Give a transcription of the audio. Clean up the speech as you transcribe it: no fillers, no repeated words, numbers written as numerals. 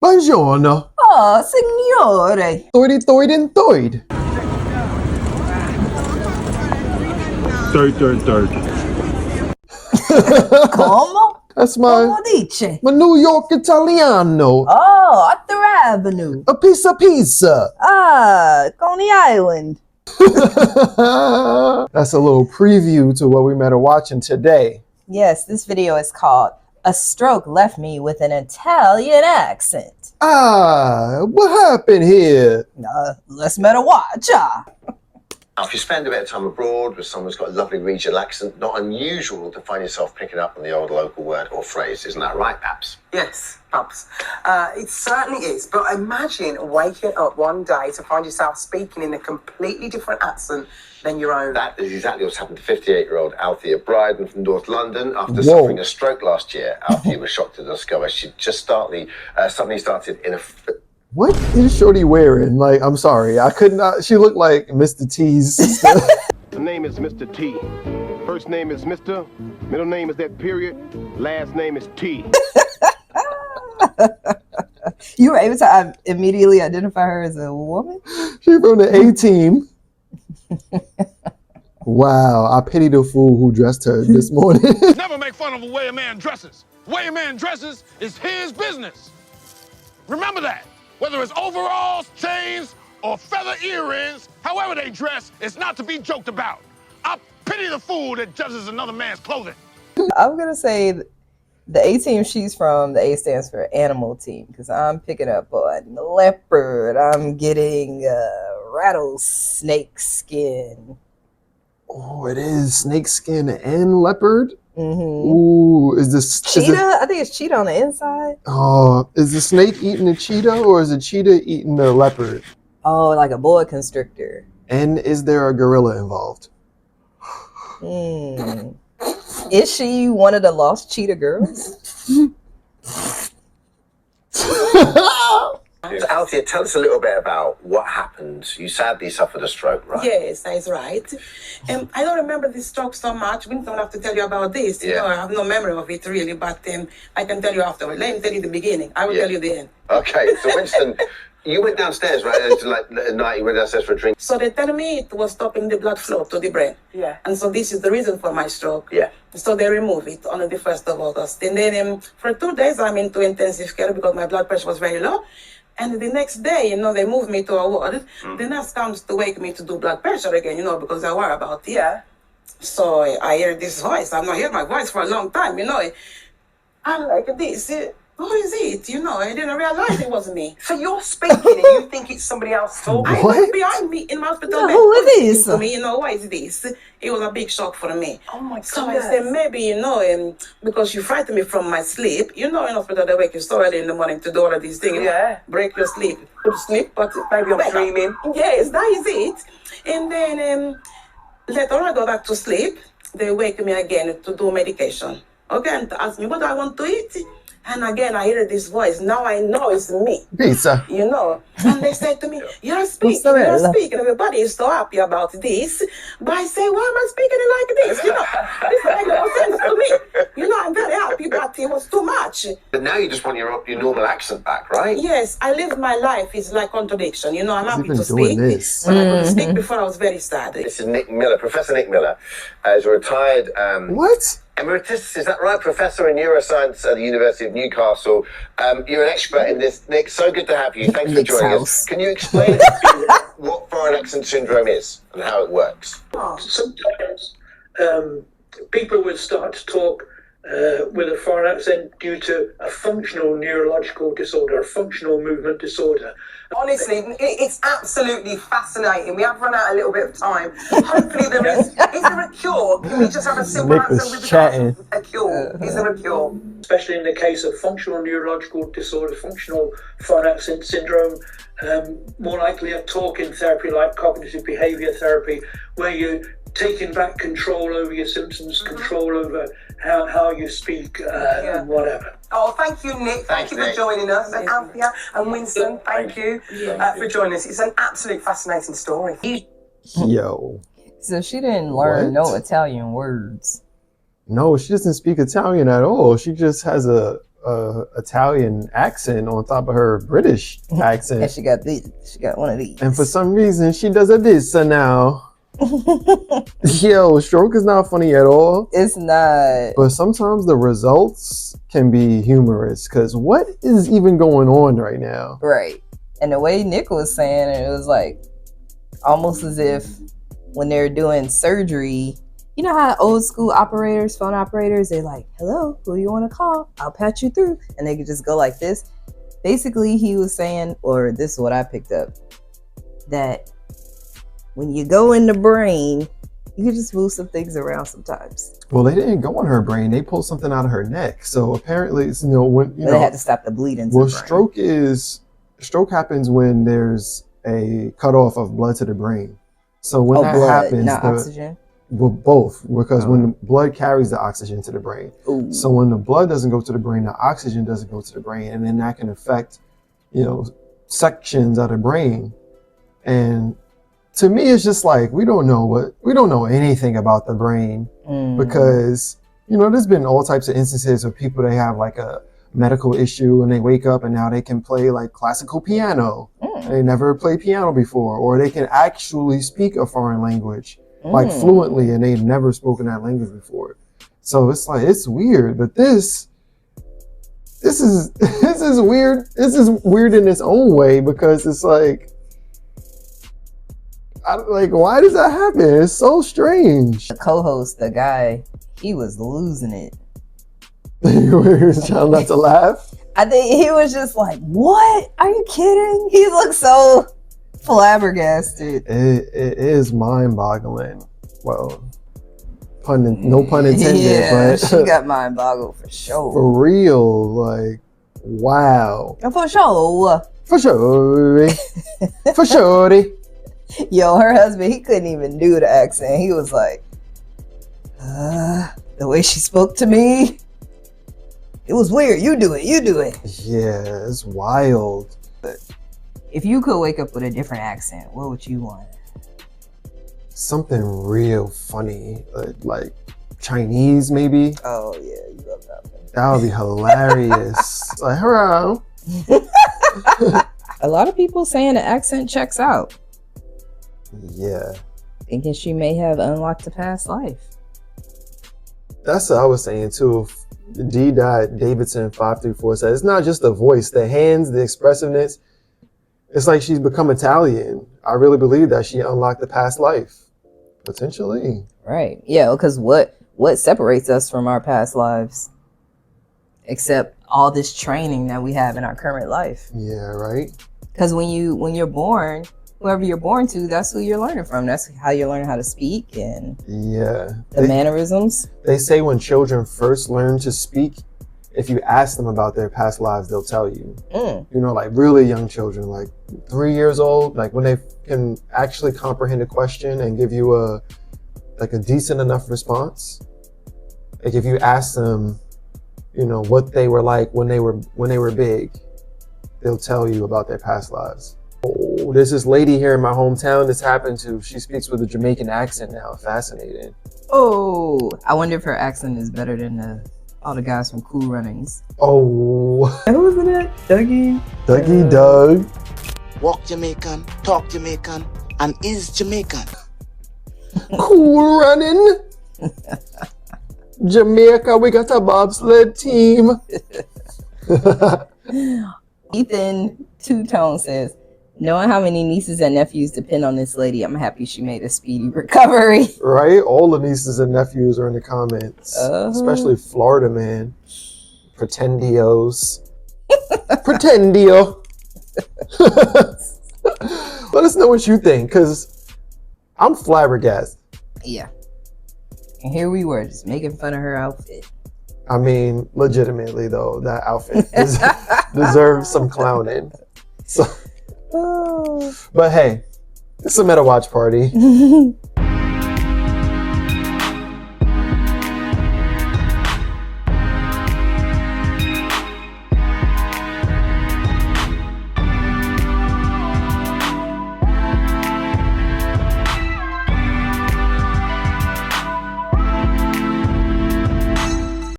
Buongiorno. Oh, signore. Thoidy, thoid, and thoid. Third. Como? That's Como my dice? New York Italiano. Oh, Arthur Avenue. A pizza. Ah, Coney Island. That's a little preview to what we met her watching today. Yes, this video is called A Stroke Left Me with an Italian Accent. What happened here? Let's met a watch. If you spend a bit of time abroad with someone who's got a lovely regional accent, not unusual to find yourself picking up on the old local word or phrase. Isn't that right, Babs? Yes, Babs. It certainly is. But imagine waking up one day to find yourself speaking in a completely different accent than your own. That is exactly what's happened to 58-year-old Althea Bryden from North London. After Whoa. suffering a stroke last year, Althea was shocked to discover she just suddenly started in a... What is Shorty wearing? Like, I'm sorry, I could not. She looked like Mr. T's sister. The name is Mr. T. First name is Mr. Middle name is that period. Last name is T. You were able to immediately identify her as a woman? She from the A-Team. Wow, I pity the fool who dressed her this morning. Never make fun of the way a man dresses. The way a man dresses is his business. Remember that. Whether it's overalls, chains, or feather earrings, however they dress, it's not to be joked about. I pity the fool that judges another man's clothing. I'm going to say the A team she's from, the A stands for animal team, because I'm picking up on leopard. I'm getting rattlesnake skin. Oh, it is snake skin and leopard. Mm-hmm. Ooh, is this cheetah? I think it's cheetah on the inside. Oh, is the snake eating the cheetah or is the cheetah eating the leopard? Oh, like a boa constrictor. And is there a gorilla involved? Is she one of the lost cheetah girls? Althea, tell us a little bit about what happened. You sadly suffered a stroke, right? Yes, that's right. I don't remember this stroke so much. We don't have to tell you about this. You know, I have no memory of it really, but I can tell you afterwards. Let me tell you the beginning. I will tell you the end. Okay, so Winston, you went downstairs, right? It was like at night, you went downstairs for a drink. So they tell me it was stopping the blood flow to the brain. Yeah. And so this is the reason for my stroke. Yeah. So they remove it on the 1st of August. And then for 2 days, I'm into intensive care because my blood pressure was very low. And the next day, they moved me to a ward. The nurse comes to wake me to do blood pressure again, because I worry about it. Yeah. So I hear this voice. I've not heard my voice for a long time, I'm like this. Who is it? I didn't realize it was me. So you're speaking and you think it's somebody else talking? I was behind me in my hospital bed. Who is this? To me, what is this? It was a big shock for me. Oh my God. So I said, maybe, because you frightened me from my sleep. In hospital they wake you so early in the morning to do all of these things. Yeah. Break your sleep. Put to sleep, but maybe I'm dreaming. Yes, that is it. And then later on I go back to sleep. They wake me again to do medication. Okay, and to ask me what I want to eat. And again, I hear this voice. Now I know it's me. Pizza. And they say to me, you're speaking. Everybody is so happy about this. But I say, why am I speaking like this? This makes no sense to me. I'm very happy, but it was too much. But now you just want your normal accent back, right? Yes, I live my life. It's like contradiction. I'm happy to doing speak. this? When I couldn't speak before, I was very sad. This is Nick Miller, Professor Nick Miller, is a retired... What? Emeritus, is that right? Professor in neuroscience at the University of Newcastle. You're an expert in this. Nick, so good to have you. Thanks for joining us. Can you explain what foreign accent syndrome is and how it works? Sometimes people would start to talk with a foreign accent due to a functional neurological disorder, a functional movement disorder. Honestly, it's absolutely fascinating. We have run out a little bit of time. Hopefully there is. Is there a cure? Can we just have a simple answer with a cure? Is there a cure? Especially in the case of functional neurological disorder, functional foreign accent syndrome, more likely a talking therapy like cognitive behavior therapy, where you're taking back control over your symptoms, control over how you speak, and whatever. Oh, thank you, Nick. Thank you for joining us. And Althea and Winston, thank you for joining us. It's an absolute fascinating story. Yo. So she didn't learn no Italian words. No, she doesn't speak Italian at all. She just has a Italian accent on top of her British accent. And she got one of these. And for some reason, she does a this now. Yo, stroke is not funny at all. It's not. But sometimes the results can be humorous because what is even going on right now? Right. And the way Nick was saying it, was like almost as if when they're doing surgery, you know how old school operators, phone operators, they're like, hello, who you want to call? I'll patch you through. And they could just go like this. Basically, he was saying, or this is what I picked up, that when you go in the brain, you can just move some things around sometimes. Well, they didn't go in her brain. They pulled something out of her neck. So apparently, it's, when they had to stop the bleeding. Well, stroke happens when there's a cutoff of blood to the brain. So when that happens, not oxygen. Well, both, because when the blood carries the oxygen to the brain. Ooh. So when the blood doesn't go to the brain, the oxygen doesn't go to the brain, and then that can affect, sections of the brain. And to me, it's just like we don't know anything about the brain because there's been all types of instances of people that have like a medical issue and they wake up and now they can play like classical piano. They never played piano before, or they can actually speak a foreign language like fluently and they've never spoken that language before. So it's like, it's weird, but this is weird. This is weird in its own way because it's like, why does that happen? It's so strange. The co-host, the guy, he was losing it. He was trying not to laugh. I think he was just like, what? Are you kidding? He looked so flabbergasted. It is mind-boggling. Well, no pun intended, yeah, but she got mind-boggled for sure. For real, like, wow. For sure. For sure. For sure. Yo, her husband, he couldn't even do the accent. He was like, the way she spoke to me, it was weird. You do it. Yeah, it's wild. If you could wake up with a different accent, what would you want? Something real funny, like Chinese maybe. Oh yeah, you love that one. That would be hilarious. Like, hello. A lot of people saying the accent checks out. Yeah. Thinking she may have unlocked a past life. That's what I was saying too. D. Davidson 534 says it's not just the voice, the hands, the expressiveness. It's like she's become Italian. I really believe that she unlocked the past life. Potentially. Right. Yeah, because what separates us from our past lives? Except all this training that we have in our current life. Yeah, right. Because when you're born, whoever you're born to, that's who you're learning from. That's how you're learning how to speak and the mannerisms. They say when children first learn to speak, if you ask them about their past lives, they'll tell you. Like really young children, like 3 years old, like when they can actually comprehend a question and give you a decent enough response. Like if you ask them, what they were like when they were big, they'll tell you about their past lives. Oh, there's this lady here in my hometown this happened to. She speaks with a Jamaican accent now. Fascinating. Oh, I wonder if her accent is better than all the guys from Cool Runnings. Oh. Who was that? Dougie? Doug. Walk Jamaican, talk Jamaican, and is Jamaican. Cool Running. Jamaica, we got a bobsled team. Ethan Two-Tone says, knowing how many nieces and nephews depend on this lady, I'm happy she made a speedy recovery. Right? All the nieces and nephews are in the comments. Especially Florida man. Pretendios. Pretendio. Let us know what you think, because I'm flabbergasted. Yeah. And here we were, just making fun of her outfit. I mean, legitimately though, that outfit deserves some clowning. So, but hey, it's a meta watch party.